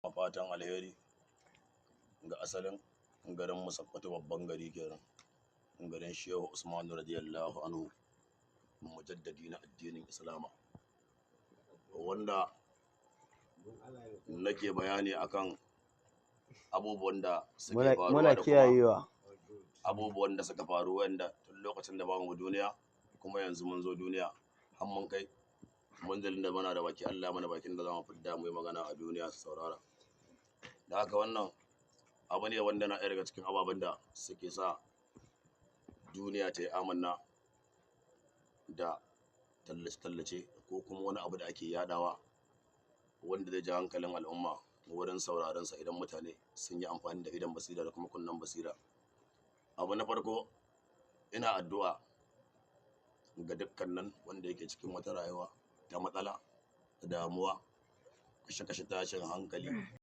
fatan alheri ga asalin garin Musaffatu, babban gari kenan, garin Shehu Usmanu radiyallahu anhu, mujaddadi na addinin Islama, wanda nake bayani akan abubuwan da suke faruwa da kuma abubuwan da suka faru wanda tun lokacin da bamu duniya kuma yanzu mun zo duniya har mun kai munzalin da muna da baki, Allah mana bakin da zamu fidda mu yi magana a duniya su saurara. Da haka wannan abu ne wanda na ɗaya daga cikin ababen da suke sa duniya ta yi amanna da tallace-tallace ko kuma wani abu da ake yadawa wanda zai ja hankalin al'umma wurin sauraron sa idan mutane sun yi amfani da idan basira da kuma kunnen basira. Abu na farko, ina addu'a ga dukkanin wanda yake cikin wata rayuwa ta matsala, da damuwa, kashe-kashe, tashin hankali